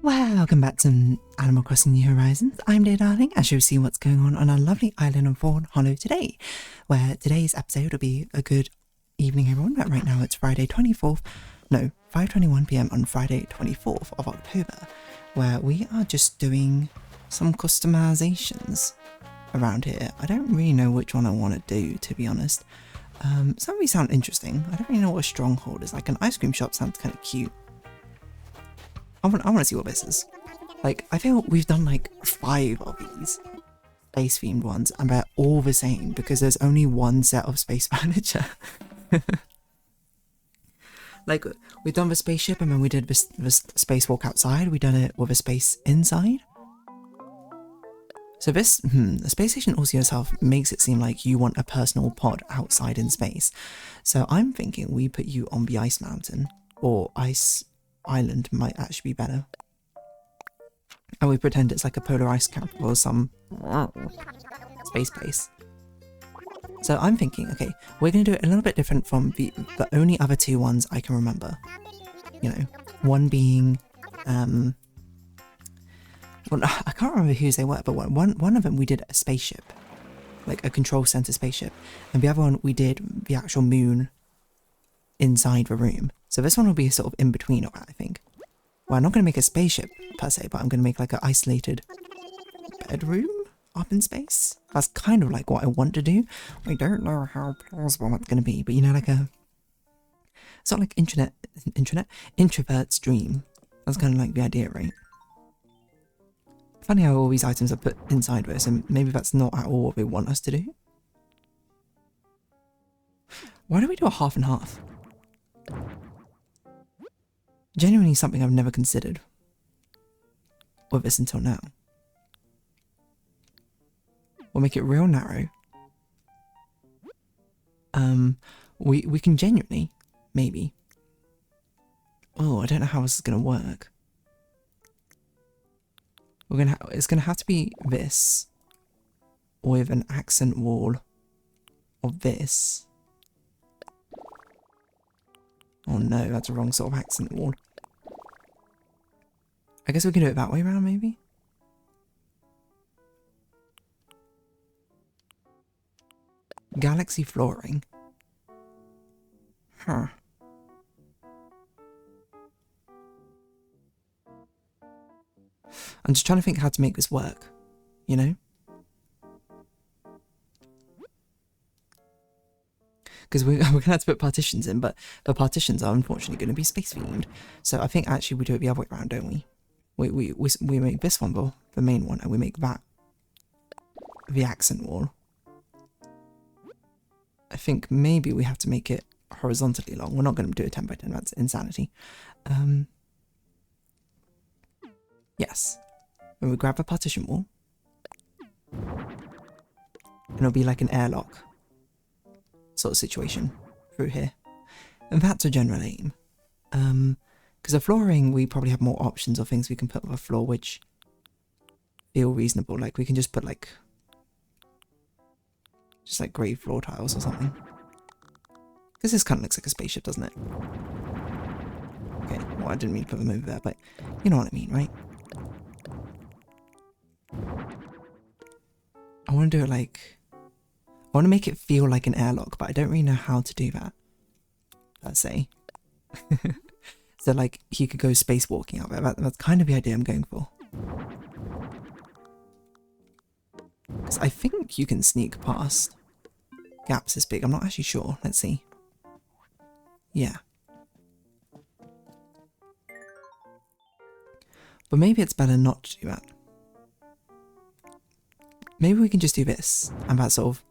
Welcome back to Animal Crossing New Horizons. I'm Dear Darling, as you'll see what's going on our lovely island of Fawnhallow today, where today's episode will be a good evening everyone, but right now it's Friday 24th, no, 5:21 PM on Friday 24th of October, where we are just doing some customizations around here. I don't really know which one I want to do, to be honest. Some of these sound interesting. I don't really know what a stronghold is. Like an ice cream shop sounds kind of cute. I want to see what this is. Like, I feel we've done like 5 of these space themed ones and they're all the same because there's only one set of space furniture. Like, we've done the spaceship and then we did the spacewalk outside. We've done it with a space inside. So this, the space station also yourself makes it seem like you want a personal pod outside in space. So I'm thinking we put you on the ice mountain, or ice island might actually be better. And we pretend it's like a polar ice cap or some space base. So I'm thinking, okay, we're going to do it a little bit different from the only other 2 ones I can remember. You know, one being, well, I can't remember whose they were, but one of them we did a spaceship, like a control center spaceship, and the other one we did the actual moon inside the room. So this one will be sort of in between of that, I think. Well, I'm not going to make a spaceship per se, but I'm going to make like an isolated bedroom up in space. That's kind of like what I want to do. I don't know how plausible that's going to be, but you know, like a sort of like introvert's dream. That's kind of like the idea, right? Funny how all these items are put inside this, and maybe that's not at all what they want us to do. Why don't we do a half and half? Genuinely something I've never considered with this until now. We'll make it real narrow. We can genuinely, maybe. Oh, I don't know how this is gonna work. It's gonna have to be this with an accent wall of this. Oh no, that's the wrong sort of accent wall. I guess we can do it that way around, maybe? Galaxy flooring. Huh. I'm just trying to think how to make this work, you know? Because we're going to have to put partitions in, but the partitions are unfortunately going to be space themed. So I think actually we do it the other way around, don't we? We make this one the main one, and we make that the accent wall. I think maybe we have to make it horizontally long. We're not going to do a 10 by 10, that's insanity. Yes. When we grab a partition wall, and it'll be like an airlock sort of situation through here, and that's a general aim. Because the flooring, we probably have more options of things we can put on the floor which feel reasonable. Like we can just put like grey floor tiles or something. Because this kind of looks like a spaceship, doesn't it? Okay, well I didn't mean to put them over there, but you know what I mean, right? I want to do it like, I want to make it feel like an airlock, but I don't really know how to do that. Let's say. So like, he could go spacewalking out there. That's kind of the idea I'm going for. Because I think you can sneak past gaps this big. I'm not actually sure. Let's see. Yeah. But maybe it's better not to do that. Maybe we can just do this, and that sort of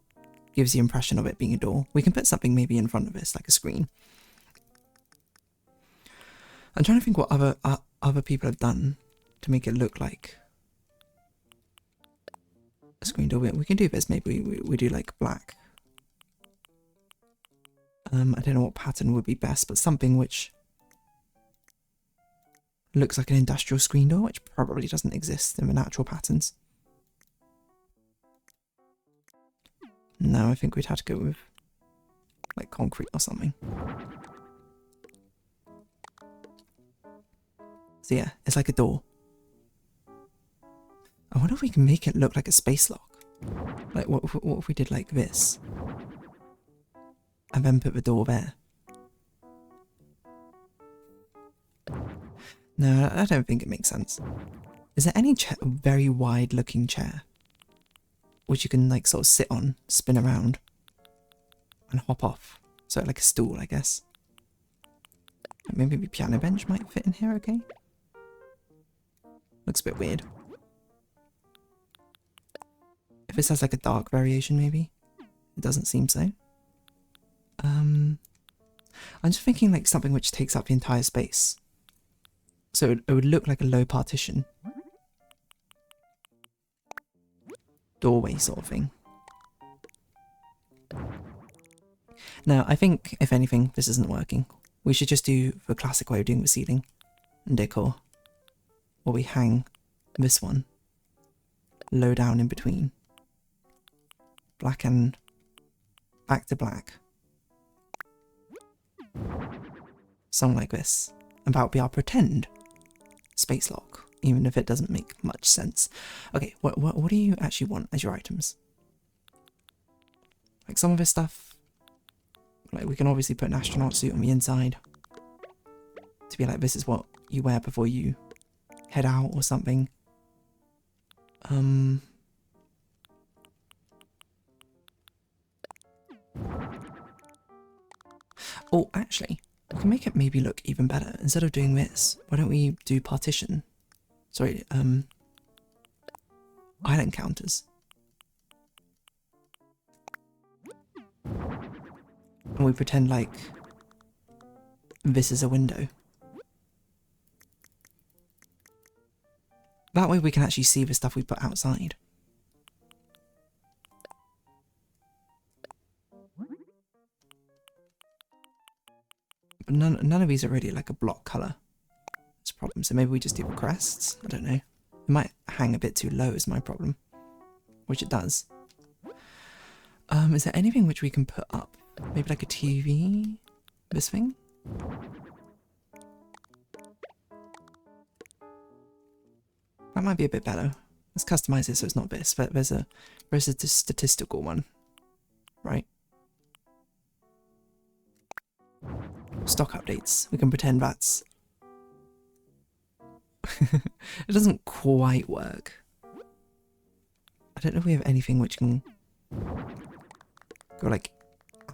gives the impression of it being a door. We can put something maybe in front of this, like a screen. I'm trying to think what other people have done to make it look like a screen door. We can do this. Maybe we do like black. I don't know what pattern would be best, but something which looks like an industrial screen door, which probably doesn't exist in the natural patterns. No, I think we'd have to go with like concrete or something. So yeah, it's like a door. I wonder if we can make it look like a space lock. Like, what if we did like this? And then put the door there. No, I don't think it makes sense. Is there any very wide looking chair which you can like sort of sit on, spin around, and hop off? So like a stool, I guess. Maybe the piano bench might fit in here, okay? Looks a bit weird. If this has like a dark variation, maybe? It doesn't seem so. I'm just thinking like something which takes up the entire space. So it would look like a low partition. Doorway sort of thing. Now, I think, if anything, this isn't working. We should just do the classic way of doing the ceiling and decor. Or we hang this one low down in between. Black and back to black. Something like this. And that would be our pretend space lock, even if it doesn't make much sense. Okay, what do you actually want as your items? Like some of this stuff, like we can obviously put an astronaut suit on the inside to be like, this is what you wear before you head out or something. Oh, actually, we can make it maybe look even better. Instead of doing this, why don't we do partition? Sorry, island counters. And we pretend like this is a window. That way we can actually see the stuff we put outside. But none of these are really like a block colour. That's a problem. So maybe we just do the crests? I don't know. It might hang a bit too low is my problem. Which it does. Is there anything which we can put up? Maybe like a TV? This thing? That might be a bit better. Let's customize it so it's not this, but there's a statistical one. Right? Stock updates. We can pretend that's... It doesn't quite work. I don't know if we have anything which can go like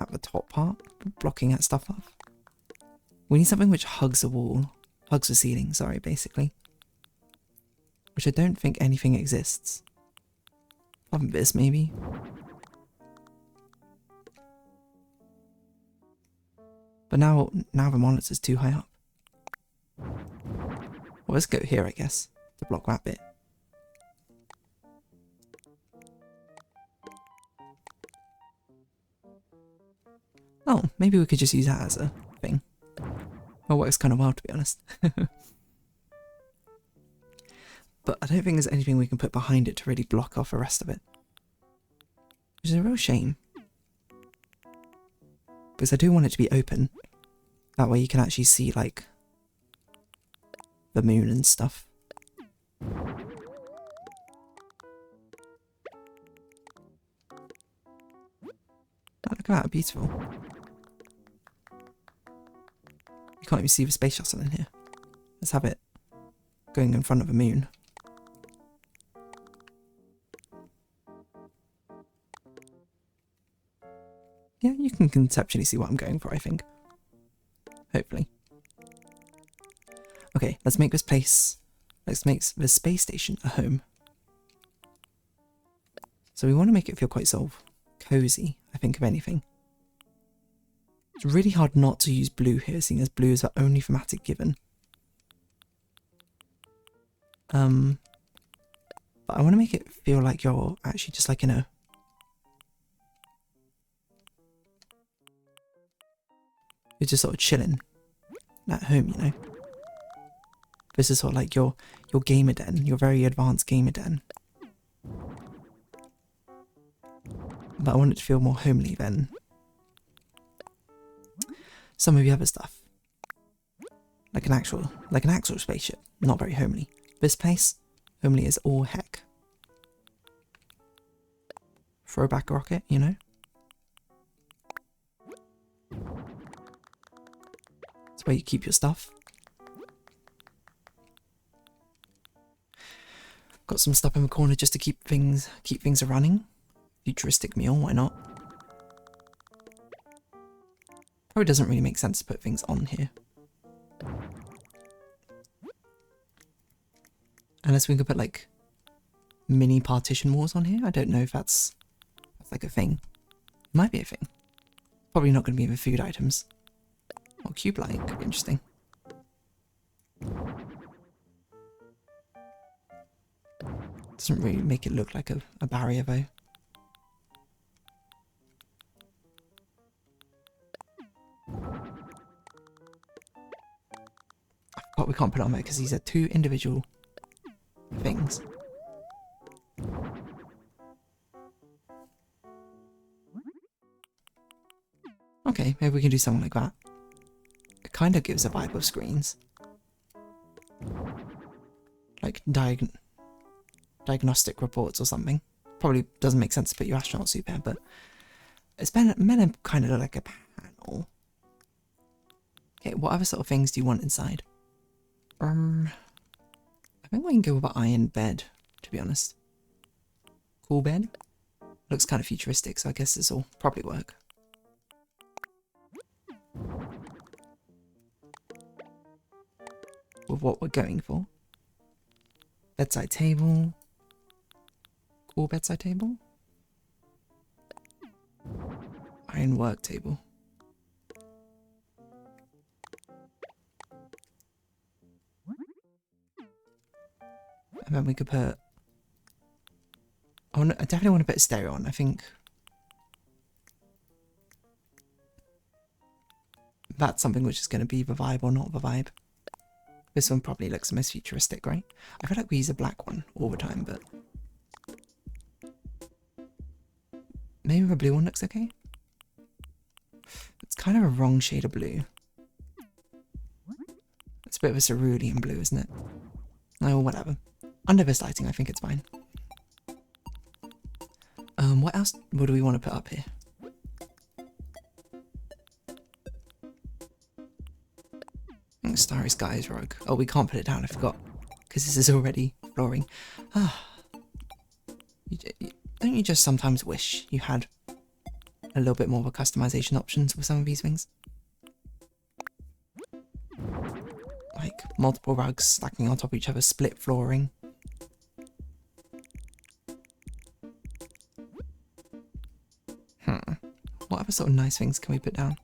at the top part, blocking that stuff off. We need something which hugs the wall, hugs the ceiling, sorry, basically. Which I don't think anything exists. Other than this, maybe. But now the monitor's too high up. Well, let's go here, I guess, to block that bit. Oh, maybe we could just use that as a thing. It works kind of well, to be honest. But I don't think there's anything we can put behind it to really block off the rest of it. Which is a real shame. Because I do want it to be open. That way you can actually see, like, the moon and stuff. Oh, look at that, beautiful. You can't even see the space shuttle in here. Let's have it going in front of the moon. Yeah, you can conceptually see what I'm going for, I think. Hopefully. Okay, let's make this place... Let's make the space station a home. So we want to make it feel quite sort of cozy, I think, if anything. It's really hard not to use blue here, seeing as blue is the only thematic given. But I want to make it feel like you're actually just like in a... You're just sort of chilling at home, you know. This is sort of like your gamer den, your very advanced gamer den. But I want it to feel more homely than some of the other stuff. Like an actual spaceship, not very homely. This place, homely as all heck. throwback rocket, you know? It's where you keep your stuff. Got some stuff in the corner just to keep things running. Futuristic meal, why not? Probably doesn't really make sense to put things on here. Unless we could put like mini partition walls on here. I don't know if that's like a thing. It might be a thing. Probably not going to be the food items. Or cube light, could be interesting. Doesn't really make it look like a barrier though. But we can't put it on there because these are two individual things. Okay, maybe we can do something like that. It kind of gives a vibe of screens. Like diagnostic reports or something. Probably doesn't make sense to put your astronaut suit there, but it's meant to kind of look like a panel. Okay, what other sort of things do you want inside? I think we can go with an iron bed, to be honest. Cool bed. Looks kind of futuristic, so I guess this will probably work. With what we're going for. Bedside table. Cool bedside table. Iron work table. And then we could put... I definitely want to put a stereo on, I think. That's something which is going to be the vibe or not the vibe. This one probably looks the most futuristic, right? I feel like we use a black one all the time, but... maybe the blue one looks okay? It's kind of a wrong shade of blue. It's a bit of a cerulean blue, isn't it? Oh, whatever. Under this lighting, I think it's fine. What else would we want to put up here? Starry Skies rug. Oh, we can't put it down, I forgot. Because this is already flooring. Don't you just sometimes wish you had a little bit more of a customization options with some of these things? Like multiple rugs stacking on top of each other, split flooring. What other sort of nice things can we put down?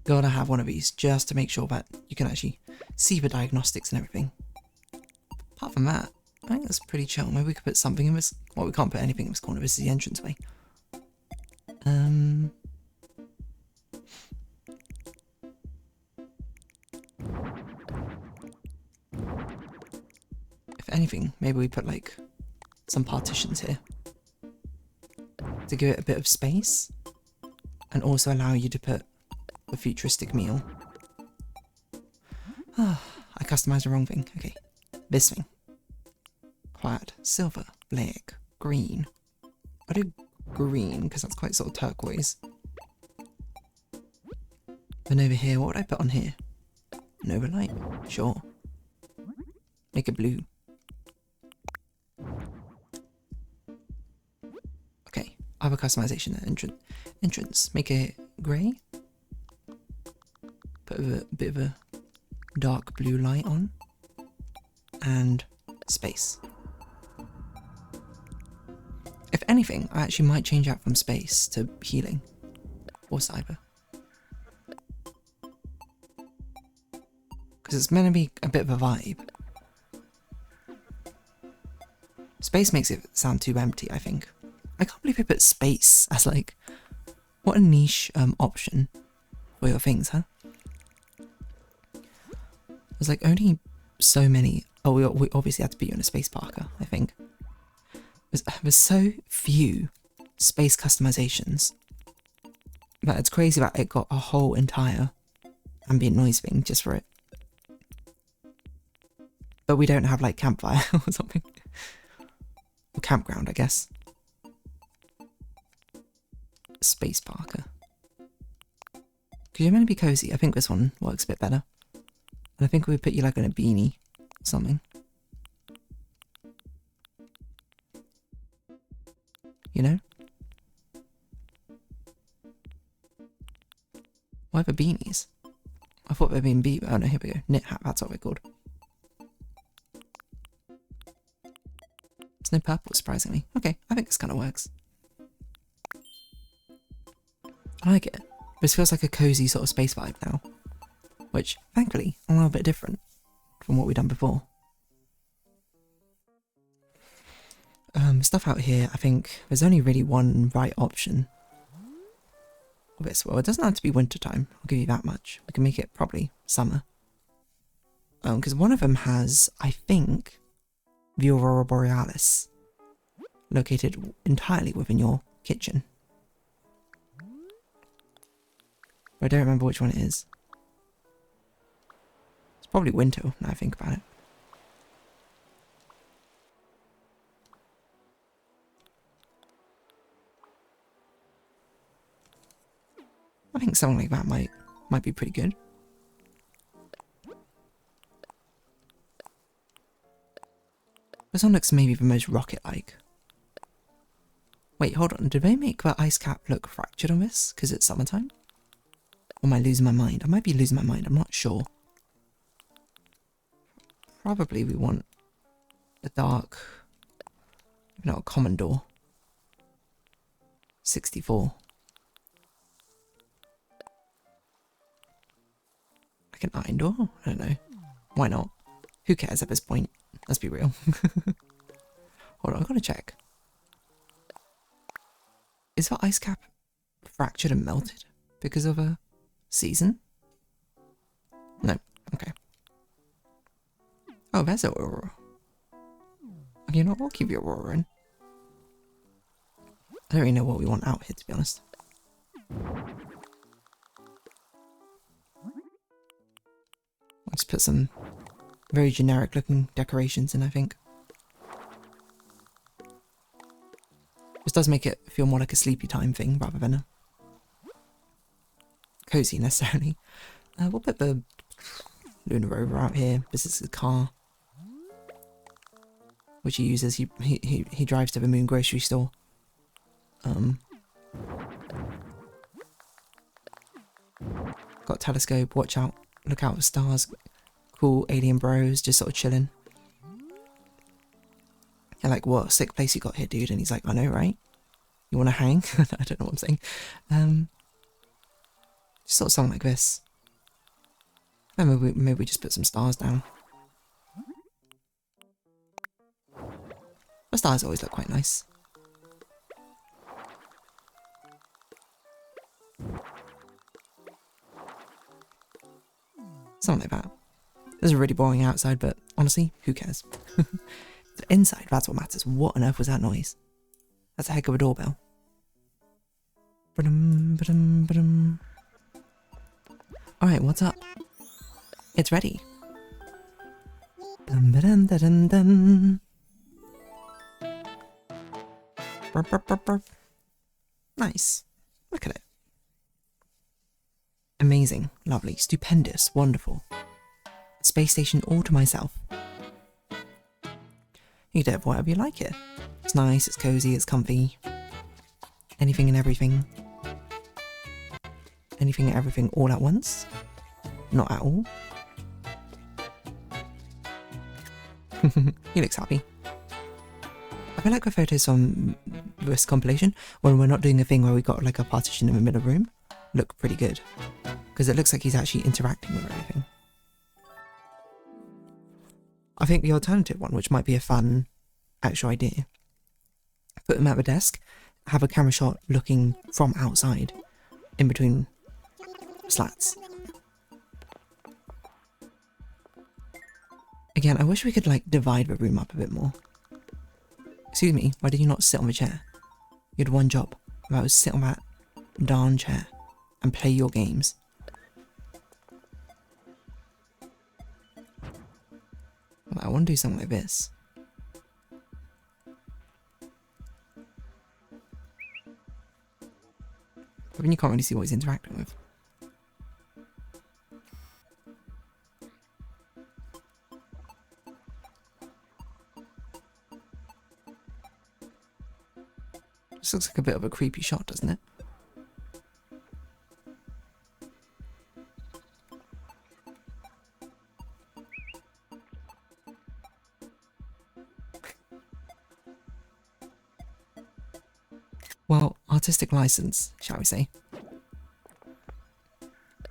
Gotta have one of these just to make sure that you can actually see the diagnostics and everything. Apart from that, I think that's pretty chill. Maybe we could put something in this. Well, we can't put anything in this corner. This is the entranceway. If anything, maybe we put like some partitions here to give it a bit of space and also allow you to put a futuristic meal. I customized the wrong thing. Okay, this thing. Plaid, silver, black, green. I do green because that's quite sort of turquoise. Then over here, what would I put on here? Nova light, sure. Make it blue. Okay, other customization there. Entrance, make it grey. Put a bit of a dark blue light on. And space. If anything, I actually might change out from space to healing. Or cyber. Because it's meant to be a bit of a vibe. Space makes it sound too empty, I think. I can't believe they put space as like... what a niche option for your things, huh? There's like only so many... oh, we obviously had to put you in a space Parker, I think. There's so few space customizations. But it's crazy that it got a whole entire ambient noise thing just for it. But we don't have like campfire or something. Or campground, I guess. Space Parker. Because you're meant to be cozy. I think this one works a bit better. And I think we put you like in a beanie or something. You know? Why the beanies? I thought they'd been oh no, here we go. Knit hat, that's what they're called. There's no purple, surprisingly. Okay, I think this kind of works. I like it. This feels like a cozy sort of space vibe now. Which, thankfully, a little bit different from what we've done before. Stuff out here, I think there's only really one right option. This, well, it doesn't have to be winter time, I'll give you that much. We can make it probably summer. Because one of them has, I think, the Aurora Borealis located entirely within your kitchen. But I don't remember which one it is. It's probably winter, now I think about it. I think something like that might be pretty good. This one looks maybe the most rocket-like. Wait, hold on. Did they make the ice cap look fractured on this? Because it's summertime? Or am I losing my mind? I might be losing my mind. I'm not sure. Probably we want a dark... not a common door. 64. Like an iron door? I don't know. Why not? Who cares at this point? Let's be real. Hold on, I've got to check. Is the ice cap fractured and melted because of a season? No. Okay. Oh, there's Aurora. Okay, you know what? We'll keep your Aurora in. I don't really know what we want out here, to be honest. Let's put some very generic looking decorations in, I think. This does make it feel more like a sleepy time thing rather than a cozy necessarily. We'll put the Lunar Rover out here. This is a car which he uses. He drives to the Moon grocery store. Got a telescope. Watch out! Look out for stars. Cool alien bros just sort of chilling. And like, what a sick place you got here, dude. And he's like, I know, right? You want to hang? I don't know what I'm saying. Just sort of something like this. And maybe we just put some stars down. The stars always look quite nice. Something like that. This is really boring outside, but honestly, who cares? The inside, that's what matters. What on earth was that noise? That's a heck of a doorbell. Alright, what's up? It's ready. Nice. Look at it. Amazing, lovely, stupendous, wonderful. Space station all to myself. You can do whatever you like here. It's nice, it's cozy, it's comfy. Anything and everything. Anything and everything all at once? Not at all. He looks happy. I feel like the photos from this compilation, when we're not doing a thing where we got like a partition in the middle room, look pretty good. Because it looks like he's actually interacting with everything. I think the alternative one, which might be a fun actual idea, put him at the desk, have a camera shot looking from outside, in between slats. Again, I wish we could like divide the room up a bit more. Excuse me, why did you not sit on the chair? You had one job, that was sit on that darn chair and play your games. want to do something like this. I mean, you can't really see what he's interacting with. This looks like a bit of a creepy shot, doesn't it? Well, artistic license, shall we say.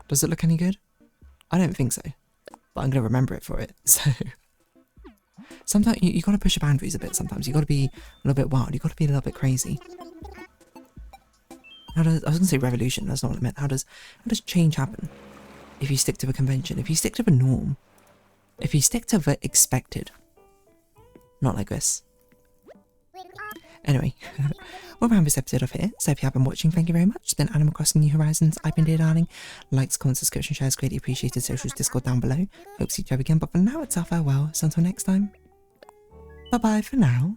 Does it look any good? I don't think so, but I'm going to remember it for it, so... Sometimes you got to push your boundaries a bit sometimes. You got to be a little bit wild. You got to be a little bit crazy. I was going to say revolution, that's not what I meant. How does change happen? If you stick to a convention, if you stick to a norm, if you stick to the expected. Not like this. Anyway, we'll round this episode off here. So if you have been watching, thank you very much. It's been Animal Crossing New Horizons. I've been Dear Darling. Likes, comments, subscription, shares, greatly appreciated. Socials, Discord down below. Hope to see you again. But for now, it's our farewell. So until next time, bye bye for now.